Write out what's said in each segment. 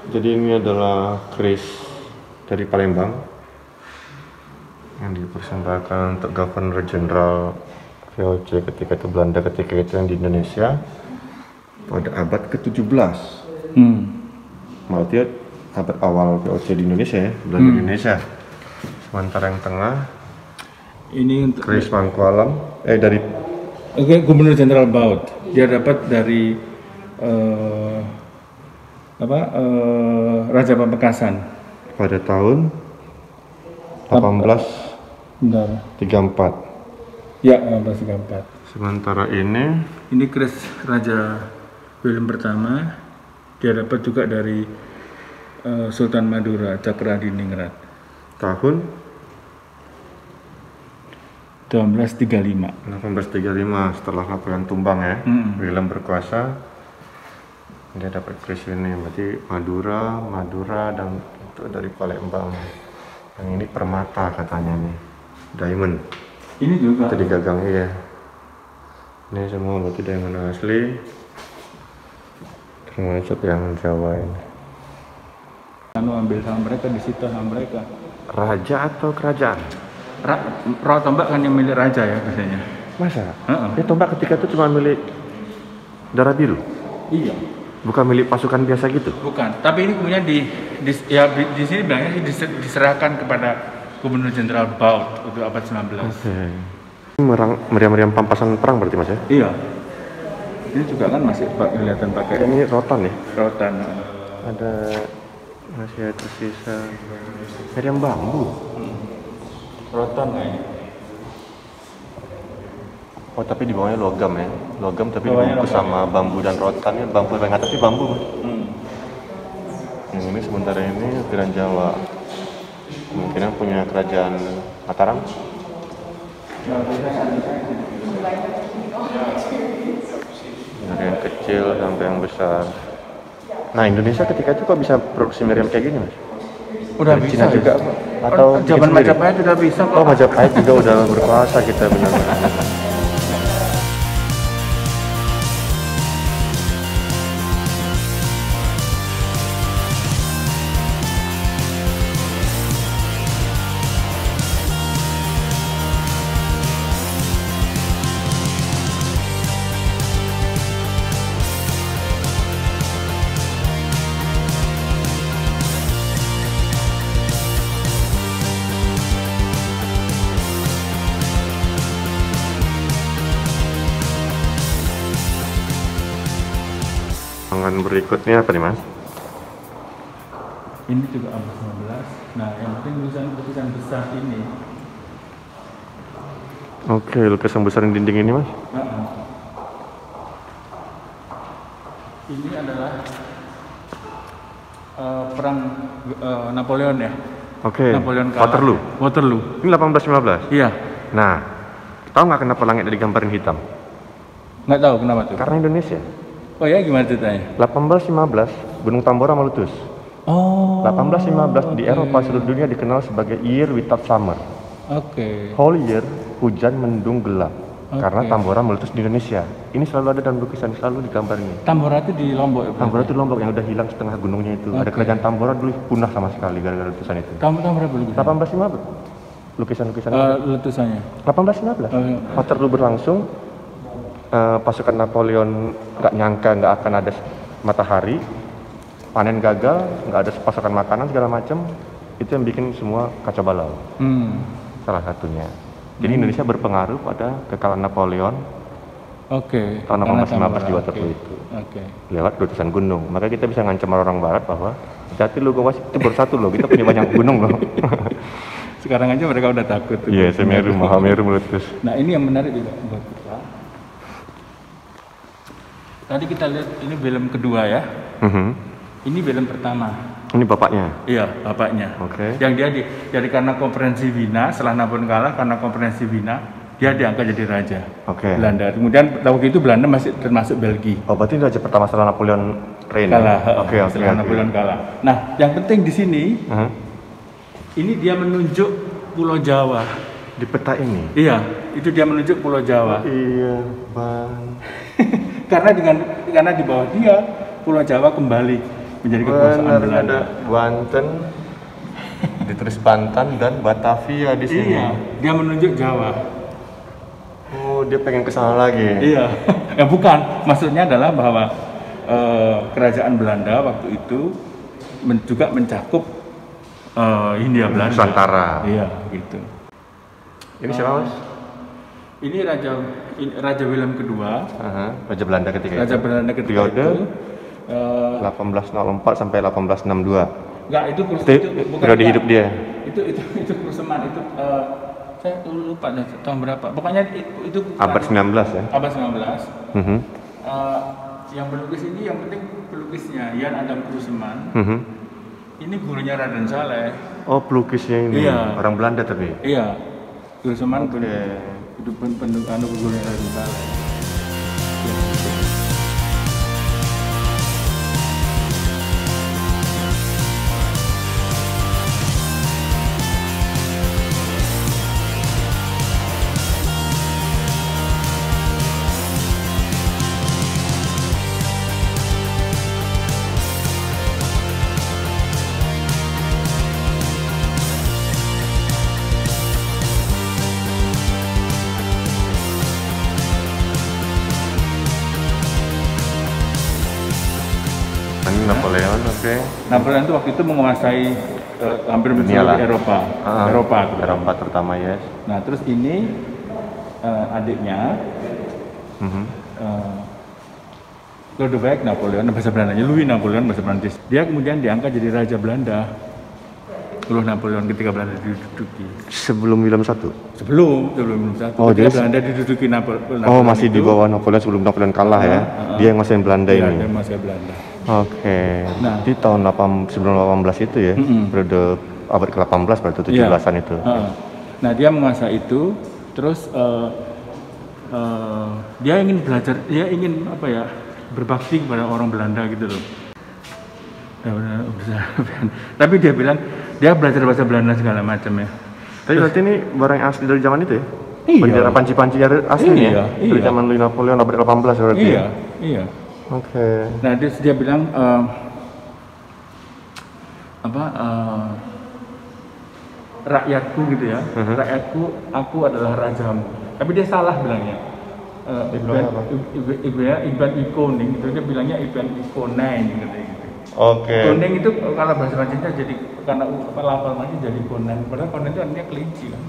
Jadi ini adalah keris dari Palembang yang dipersembahkan untuk Governor Jenderal VOC ketika itu Belanda, ketika itu yang di Indonesia pada abad ke-17. Berarti abad awal VOC di Indonesia ya, Belanda Indonesia. Sementara yang tengah ini untuk keris Mangkualam dari Gubernur Jenderal Baut. Dia dapat dari Raja Pamekasan pada tahun 1834. Ya, 1834. Sementara ini keris Raja William pertama. Dia dapat juga dari Sultan Madura Cakradiningrat tahun 1835. 1835 setelah Napoleon tumbang ya. William berkuasa, dia dapat keris ini. Berarti Madura dan itu dari Palembang. Yang ini permata katanya nih, diamond. Ini juga Itu digagang ya. Ini semua berarti diamond asli, termasuk yang Jawa ini. ambil sama mereka, disita sama mereka. Raja atau kerajaan? Raut tombak kan yang milik raja ya biasanya. Masa? Ya tombak ketika itu cuma milik darah biru? Iya. Bukan milik pasukan biasa gitu? Bukan, tapi ini kemudian di sini bilangnya diserahkan kepada Gubernur Jenderal Baut untuk abad 19. Oke. Meriam-meriam pampasan perang berarti mas ya? Iya. Ini juga kan masih kelihatan pakai. Ini rotan ya? Rotan. Ada masih ada sisa meriam bambu. Rotan kayaknya. Oh tapi di bawahnya logam ya? Logam tapi dibungkus sama bambu dan rotan ya. Bambu yang atas itu bambu mas. Yang ini sementara ini ukiran Jawa. Kemungkinan punya kerajaan Mataram. Dari yang kecil sampai yang besar. Nah Indonesia ketika itu kok bisa produksi meriam kayak gini mas? Udah dari bisa Cina juga atau zaman Majapahit udah bisa kok. Oh Majapahit juga udah berkuasa kita benar-benar. Tangan berikutnya apa nih mas? Ini juga abad 19. Nah yang penting lukisan besar ini. Oke, lukisan besar di dinding ini mas? Ini adalah perang Napoleon ya. Oke, Napoleon kalah. Waterloo. Ini 1815? Iya. Nah, tahu nggak kenapa langitnya digambarin hitam? Nggak tahu kenapa tuh. Karena Indonesia. Oh ya, gimana ceritanya? 1815 Gunung Tambora meletus. Oh. 1815 di Eropa seluruh dunia dikenal sebagai Year Without Summer. Oke. Whole year hujan mendung gelap. Karena Tambora meletus di Indonesia. Ini selalu ada dalam lukisan, selalu digambar ini. Tambora itu di Lombok ya? Tambora itu Lombok yang udah hilang setengah gunungnya itu. Ada kerajaan Tambora dulu punah sama sekali gara-gara letusan itu. Tahun berapa lukisan? 1815. Lukisan-lukisan letusannya? 1815. Waterloo berlangsung. Pasukan Napoleon nggak nyangka nggak akan ada matahari, panen gagal, nggak ada pasokan makanan segala macam, itu yang bikin semua kacau balau. Salah satunya. Jadi Indonesia berpengaruh pada kekalahan Napoleon. Tahun 1815 di Waterloo itu. Lewat letusan gunung. Maka kita bisa ngancam orang Barat bahwa hati-hati lo, itu baru satu loh, kita punya banyak gunung loh. Sekarang aja mereka udah takut. Iya, Semeru, Mahameru meletus. Nah ini yang menarik juga buat kita. Tadi kita lihat ini film kedua ya. Ini film pertama. Ini bapaknya? Iya, bapaknya. Oke. Yang dia jadi karena konferensi Wina, setelah Napoleon kalah karena konferensi Wina, dia diangkat jadi raja. Oke. Belanda. Kemudian waktu itu Belanda masih termasuk Belgia. Oh, berarti raja pertama setelah Napoleon reign. Kalah. Oke. Setelah Napoleon kalah. Nah, yang penting di sini, ini dia menunjuk Pulau Jawa. Di peta ini? Iya, itu dia menunjuk Pulau Jawa. Iya, Bang. karena di bawah dia Pulau Jawa kembali menjadi kekuasaan Belanda. Ada Banten, ditulis Banten dan Batavia di sini. Iya, dia menunjuk Jawa. Oh, dia pengen ke sana lagi. Iya, ya bukan. Maksudnya adalah bahwa kerajaan Belanda waktu itu juga mencakup Hindia Belanda. Nusantara. Iya, gitu. Ini siapa, Mas? Ini Raja Willem kedua. Raja Belanda ketiga. Raja Belanda ketiga periode itu 1804 sampai 1862. Enggak, itu bukan periode hidup dia. Itu Kruseman itu saya lupa tahun berapa. Pokoknya itu Abad 19 ya. Abad 19. Yang pelukis ini yang penting pelukisnya Jan Adam Kruseman. Ini gurunya Raden Saleh. Oh, pelukisnya ini. Iya. Orang Belanda tapi. Iya. Kruseman Oke. pendukung gurunya Raden Saleh. Ya, gitu. Ini Napoleon, oke. Napoleon itu waktu itu menguasai hampir Dunia lah. seluruh Eropa. Eropa terutama ya. Nah, terus ini adiknya Lodewijk Napoleon, bahasa Belandanya Louis Napoleon, bahasa Prancis. Dia kemudian diangkat jadi Raja Belanda. Louis Napoleon ketika Belanda diduduki. Sebelum Willem I? Sebelum Willem I. Oh, ketika dia Belanda diduduki Napoleon. Oh, masih di bawah Napoleon sebelum Napoleon kalah ya. Dia yang masih Belanda Iya, ini. dia masih Belanda. Oke. Nah. Di tahun sebelum 18 itu ya. Periode abad ke-18 berarti 17-an itu. Nah, dia menguasai itu, terus dia ingin belajar, dia ingin apa ya, berbakti kepada orang Belanda gitu loh. Tapi dia bilang dia belajar bahasa Belanda segala macam ya. Tapi berarti ini barang yang asli dari zaman itu ya? Iya. Bendera panci-panci asli ya? Dari zaman Louis Napoleon abad ke-18 berarti Iya, ya? iya. Oke. Nah, dia bilang rakyatku gitu ya, rakyatku, aku adalah rajamu. Tapi dia salah bilangnya. Iban Ikoning itu dia bilangnya Iban Ikonen gitu. Oke. Ikonen itu kalau bahasa Prancisnya jadi karena lafalnya jadi konen. Padahal konen itu artinya kelinci kan.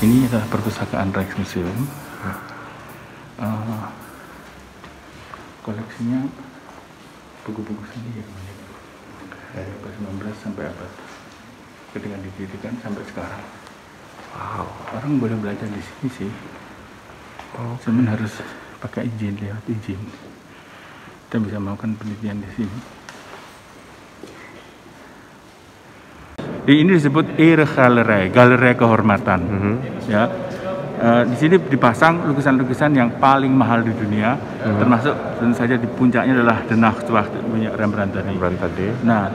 Ini adalah perpustakaan Rijksmuseum. Koleksinya buku-buku seni ya, dari abad 19 sampai abad ketika didirikan sampai sekarang. Wow. Orang boleh belajar di sini sih. Cuman harus pakai izin, lewat izin. Kita bisa melakukan penelitian di sini. Ini disebut Eregalerie, galeri kehormatan. Ya, di sini dipasang lukisan-lukisan yang paling mahal di dunia, termasuk tentu saja di puncaknya adalah The Nachtwacht punya Rembrandt tadi. Nah,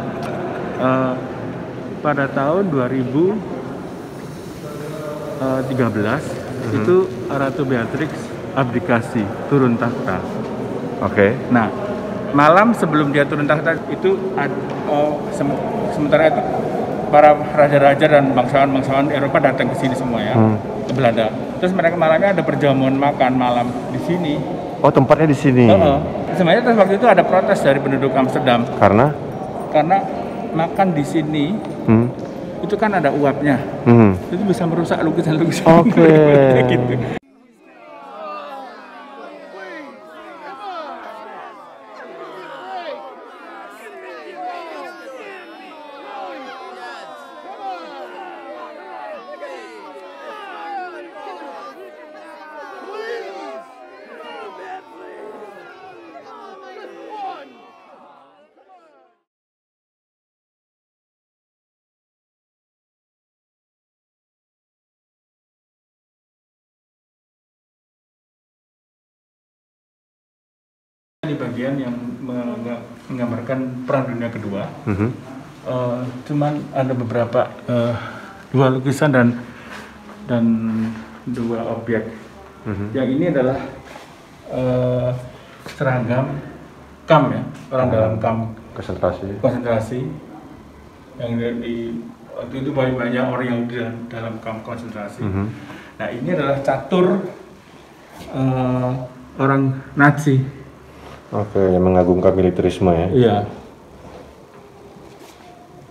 pada tahun 2013 itu Ratu Beatrix abdikasi, turun tahta. Oke. Nah, malam sebelum dia turun tahta itu sementara itu para raja-raja dan bangsawan-bangsawan Eropa datang ke sini semua ya, ke Belanda. Terus mereka malamnya ada perjamuan makan malam di sini. Oh, tempatnya di sini. Sebenarnya terus waktu itu ada protes dari penduduk Amsterdam. Karena makan di sini itu kan ada uapnya. Itu bisa merusak lukisan-lukisan. Oke. Gitu. Di bagian yang menggambarkan Perang Dunia Kedua, cuman ada beberapa dua lukisan dan dua objek. Yang ini adalah seragam kamp ya, orang dalam kamp konsentrasi. Yang waktu itu banyak orang yang di dalam kamp konsentrasi. Nah, ini adalah catur orang Nazi. Oke, yang mengagungkan militerisme ya. Iya.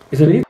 Jadi